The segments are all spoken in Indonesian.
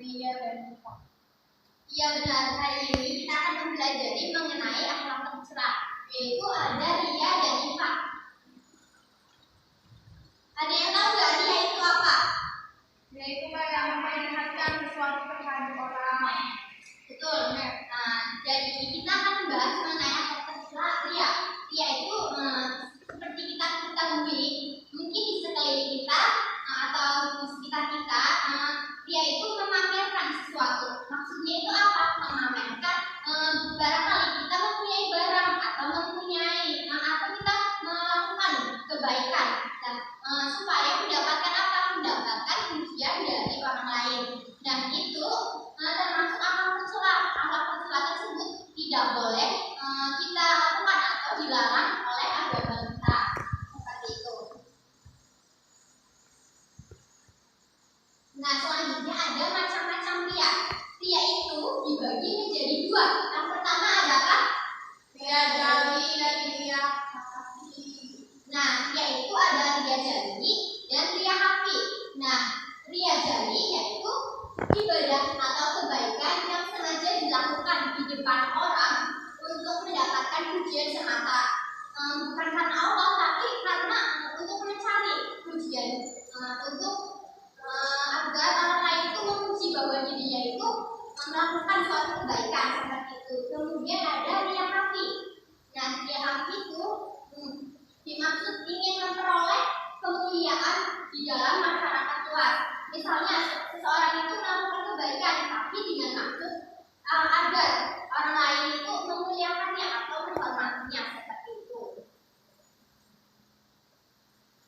ria dan nifaq. Iya benar, hari ini kita akan mempelajari mengenai akhlak tercela, yaitu ada ria dan nifaq. Ada yang tahu nggak ria itu apa? Ria itu kayak memperlihatkan sesuatu terhadap orang. Betul. Nah, jadi kita akan membahas mengenai akhlak tercela ria. Ria itu seperti kita ketahui, mungkin di sekeliling kita atau di sekitar kita, ria itu memamerkan sesuatu. Maksudnya itu apa? Memamerkan barangkali kita mempunyai barang atau mempunyai atau kita melakukan kebaikan supaya mendapatkan apa? Mendapatkan pujian dari orang lain. Dan itu termasuk akhlak tercela. Akhlak tercela tersebut tidak boleh kita lakukan atau dilarang oleh agama kita. Seperti itu. Nah, selanjutnya ada macam-macam ria. Ria itu dibagi menjadi dua. Yang pertama adalah Ria jali dan ria hati. nah, ria itu ada ria jali dan ria hati. Nah, ria jali yaitu ibadah atau kebaikan yang sengaja dilakukan di depan orang untuk mendapatkan pujian semata. Bukan karena Allah, tapi karena untuk mencari pujian, untuk agar orang lain itu memuji bahwa dirinya itu melakukan suatu kebaikan seperti itu. Kemudian ada ria hati. Nah, ria hati itu dimaksud ingin memperoleh kemuliaan di dalam masyarakat luas. Misalnya seseorang itu melakukan kebaikan tapi dengan maksud agar orang lain itu memuliakannya atau menghormatinya seperti itu.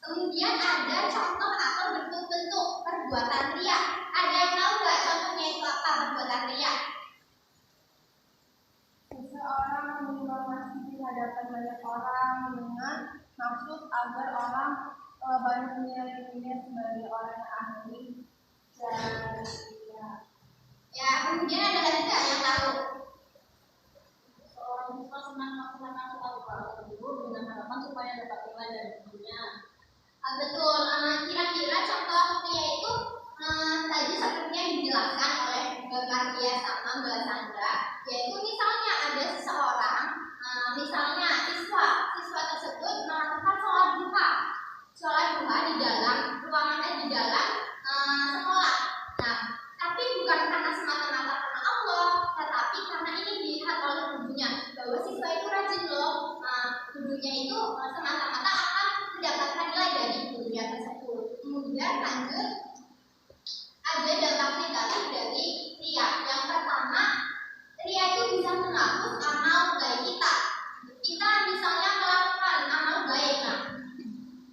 Kemudian ada contoh atau bentuk-bentuk perbuatan ria. Ada yang tahu nggak contohnya itu apa perbuatan ria? Seseorang menyumbang nasi di hadapan banyak orang dengan maksud agar orang banyak menilai dirinya sebagai orang yang ahli dan ria. Ya, kemudian ada lagi nggak yang tahu? Seorang siswa senang melaksanakan suatu hal tersebut dengan harapan supaya dapat nilai dari gurunya. Betul. Kira-kira contoh ria itu tadi seperti yang dijelaskan oleh Mbak Kia sama Mbak Sandra, yaitu misalnya ada seseorang, misalnya siswa tersebut melakukan sholat duha di dalam ruangan di dalam sekolah. Nah, tapi bukan karena semata-mata karena Allah, tetapi karena ini dilihat oleh gurunya bahwa siswa itu rajin loh. Gurunya itu semata-mata akan mendapatkan nilai dari gurunya tersebut. Kemudian lanjut, ada dampak negatif dari ria. Yang pertama, ria itu bisa menghapus amal baik kita. Kita misalnya melakukan amal baik, nah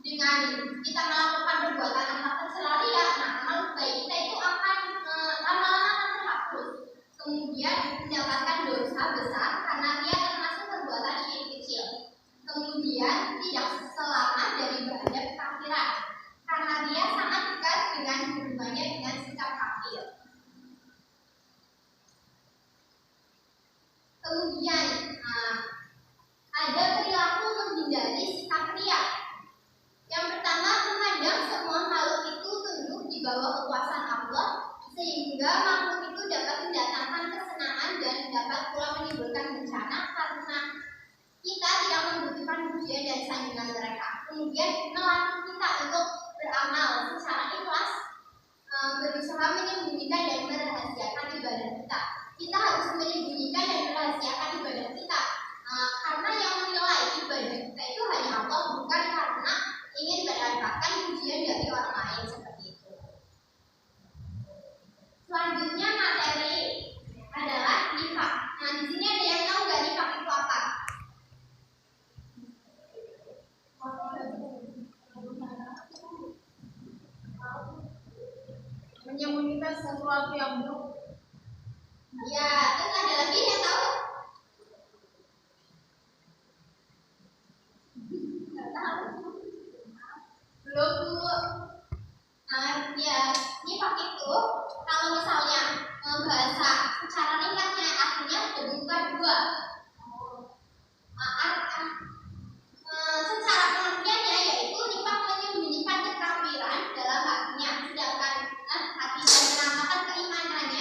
dengan kita melakukan perbuatan akhlak tercela ria, nah amal baik kita itu akan lama-lama akan terhapus. Kemudian mendapatkan dosa besar karena ria termasuk perbuatan syirik kecil. Kemudian tidak selamat dari bahaya kekafiran karena dia sangat dekat dengan hubungannya dengan sikap kafir. Kemudian ada perilaku menghindari sikap ria. Yang pertama, memandang semua makhluk itu tunduk di bawah kekuasaan Allah sehingga makhluk itu dapat mendatangkan kesenangan dan dapat pula menimbulkan bencana karena kita tidak membutuhkan pujian dan sanjungan mereka. Kemudian melatih kita untuk beramal secara ikhlas, berusaha menyembunyikan dan merahasiakan ibadah kita. Kita harus menyembunyikan dan merahasiakan ibadah kita, karena yang menilai ibadah kita itu hanya Allah, bukan karena ingin mendapatkan pujian dari orang lain seperti itu. Selanjutnya materi adalah nifaq. Nah, di sini ada yang tahu nggak nifaq itu apa? Menyembunyikan sesuatu yang buruk. Ya, terus ada lagi yang tahu? Nggak tahu. Belum Bu. Ya, nifaq itu kalau misalnya bahasa secara ringkasnya artinya terbuka dua. Secara pengertiannya yaitu nifaq menyembunyikan kekafiran dalam hatinya, sedangkan hati dan menampakkan keimanannya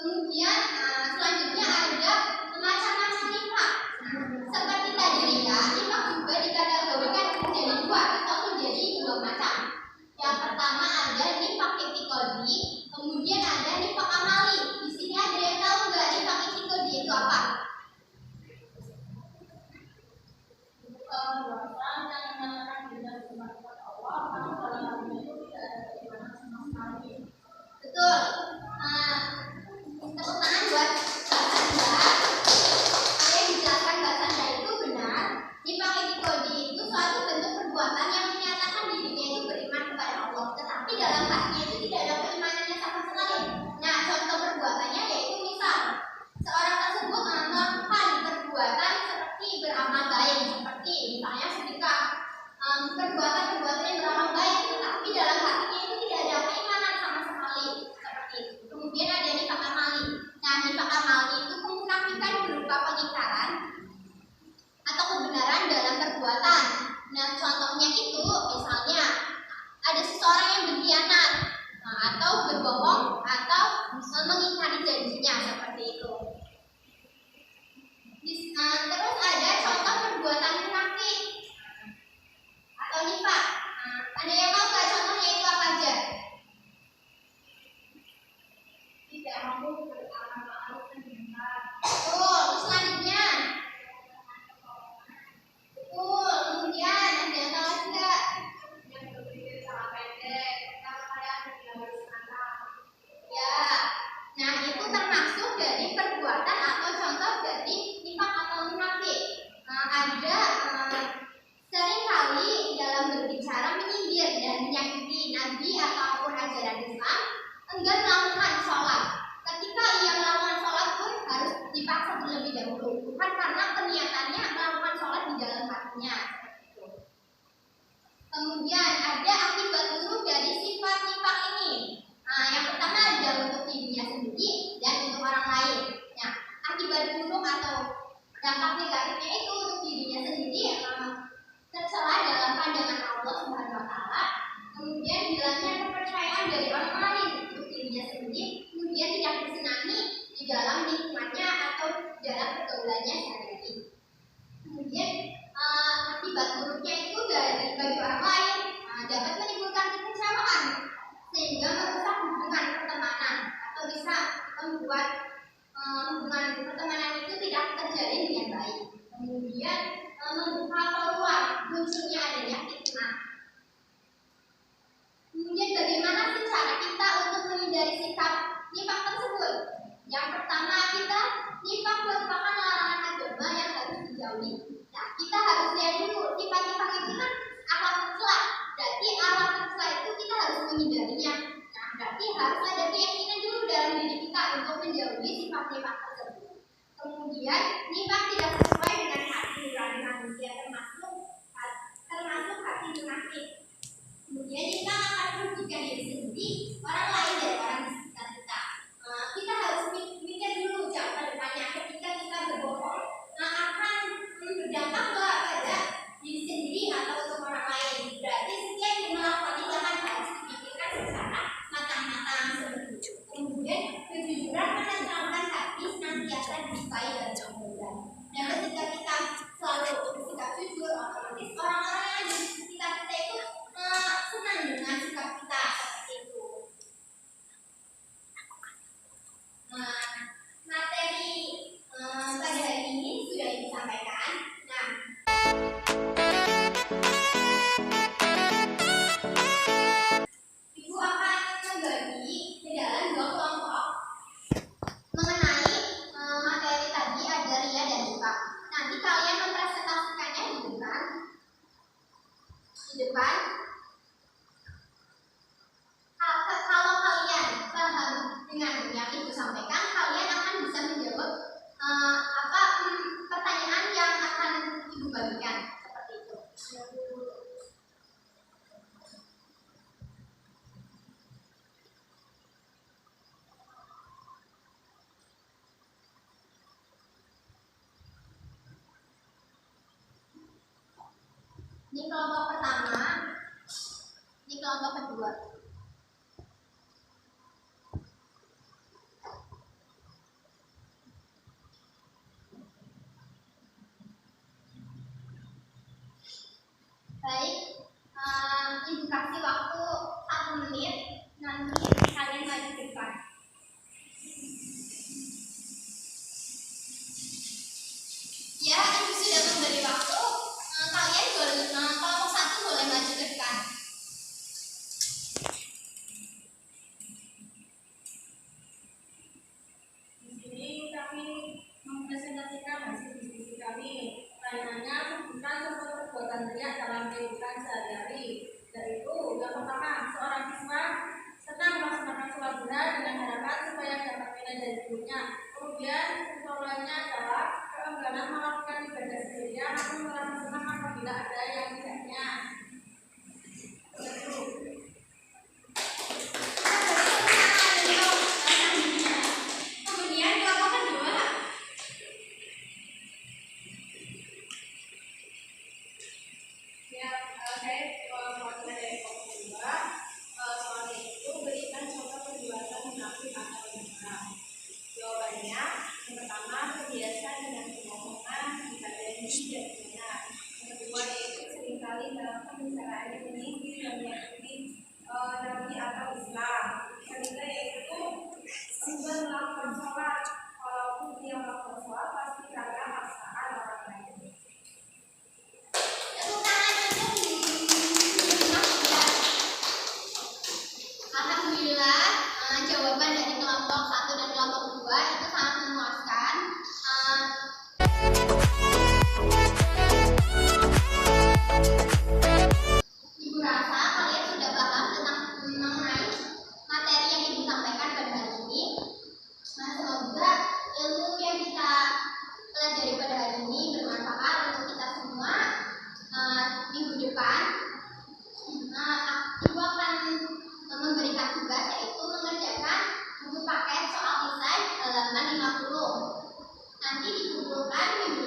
Kemudian selanjutnya ada macam-macam nifak. Seperti tadi ya, nifak juga dikategorikan menjadi dua atau menjadi dua macam. Yang pertama ada nifak i'tiqadi, kemudian ada nifak amali. Di sini ada yang tahu nggak nifak i'tiqadi itu apa? Betul. Tepuk tangan buat Mbak Sandra. Apa yang dijelaskan Mbak Sandra itu benar. Nifak i'tiqadi itu suatu bentuk perbuatan yang menyatakan dirinya itu beriman kepada Allah, tetapi dalam hatinya itu tidak ada keimanannya sama sekali. Nah, contoh perbuatannya yaitu misal seorang tersebut melakukan perbuatan seperti beramal baik, seperti misalnya sedekah, perbuatan-perbuatan yang beramal baik, tetapi dalam hatinya itu tidak ada keimanan sama sekali, seperti itu. Kemudian ada nifak amali. Nah, nifak amali itu kemunafikan berupa pengingkaran atau kebenaran dalam perbuatan. Nah, contohnya itu misalnya ada seseorang yang berkhianat, atau berbohong, atau mengingkari janjinya, seperti itu. Terus ada contoh perbuatan munafik atau nifak. Ada yang tahu nggak contohnya itu apa aja? Tidak mampu beramal ma'ruf dan munkar. Betul. Selanjutnya. Betul. Kemudian ada yang tahu lagi nggak? Yang berpikir jangka pendek, kadang-kadang tidak berencana. Ya. Nah, itu termasuk dari perbuatan atau contoh dari nifak atau munafik. Ada seringkali dalam berbicara menyindir dan menyakiti Nabi ataupun ajaran Islam, enggan melakukan sholat. Ketika ia melakukan sholat pun harus dipaksa terlebih dahulu, bukan karena keniatannya melakukan sholat di dalam hatinya. Kemudian ada akibat buruk dari sifat nifak ini. Yang pertama ada untuk dirinya sendiri dan untuk orang lain. Nah, akibat buruk atau dampak negatifnya itu untuk dirinya sendiri tercela dalam pandangan Allah Subhanahu wa taala. Kemudian hilangnya kepercayaan dari orang lain untuk dirinya sendiri, kemudian tidak bersenangi di dalam lingkungannya atau dalam pergaulannya sehari-hari. Kemudian akibat buruknya itu bagi orang lain dapat menimbulkan kekecewaan sehingga merusak hubungan pertemanan atau bisa membuat hubungan pertemanan itu tidak terjalin dengan baik. Kemudian membuka peluang munculnya adanya fitnah. Kemudian bagaimana sih cara kita untuk menghindari sikap nifak tersebut? Yang pertama, kita nifak merupakan larangan agama yang harus dijauhi. Nah, kita harus lihat dulu sifat nifak itu kan akhlak tercela. Berarti akhlak tercela itu kita harus menghindarinya. Nah, berarti harus ada keyakinan dulu dalam diri kita untuk menjauhi sifat nifak tersebut. Kemudian nifak tidak sesuai dengan hati nurani manusia, termasuk hati munafik. Kemudian kita akan merugikan diri sendiri, orang lain, dan orang di sekitar kita. Kita harus mikir dulu jauh ke depannya. Ketika kita berbohong, akan berdampak pada diri sendiri atau untuk orang lain. Berarti setiap yang melakukan itu akan harus dipikirkan secara matang-matang seperti itu. Kemudian kejujuran menenangkan hati senantiasa disukai dan kemudian. Dan ketika kita selalu bersikap jujur, otomatis orang-orang yang ada di sekitar kita itu senang dengan sikap kita seperti itu. Materi pada hari ini sudah Ibu sampaikan. Nah, Ibu akan membagi ke dalam dua kelompok mengenai materi tadi ada ria dan nifak. Nanti kalian mempresentasikannya di depan. Kalau kalian paham dengan yang Ibu sampaikan, kalian akan bisa menjawab pertanyaan yang akan Ibu bagikan seperti itu. Ini kelompok pertama, ini kelompok kedua. Baik, Ibu kasih waktu 1 menit, nanti kalian maju ke depan. Ya, Ibu sudah memberi waktu. Kalian boleh, kelompok 1 boleh maju ke depan. Di sini kami mempresentasikan hasil diskusi kami. Pertanyaannya sebutkan contoh perbuatan teriak dalam kehidupan sehari-hari. Yaitu yang pertama, seorang siswa senang melaksanakan sholat duha dengan harapan supaya dapat nilai dari gurunya. Kemudian persoalannya adalah keengganan melakukan ibadah sendirian atau merasa senang apabila ada yang tidaknya. Kemudian kelompok kedua. Ya, saya mewakili dari kelompok kedua. Soalnya itu berikan contoh perbuatan munafik atau benar. Jawabannya, yang pertama kebiasaan dengan kebohongan, tidak janji dan benar. Yang kedua yaitu seringkali dalam pembicaraannya menyindir dan meyakini Nabi atau Islam. Yang ketiga yaitu enggan melakukan sholat, walaupun dia melakukan sholat pasti karena paksaan orang lain. Alhamdulillah, jawaban dari kelompok 1 dan kelompok 2 itu sangat memuaskan. Ibu rasa kalian sudah paham tentang mengenai materi yang Ibu sampaikan pada hari ini. Semoga ilmu yang kita pelajari pada hari ini bermanfaat untuk kita semua. Minggu depan Ibu akan memberikan tugas yaitu mengerjakan buku paket soal kisah halaman 50. Nanti dikumpulkan minggu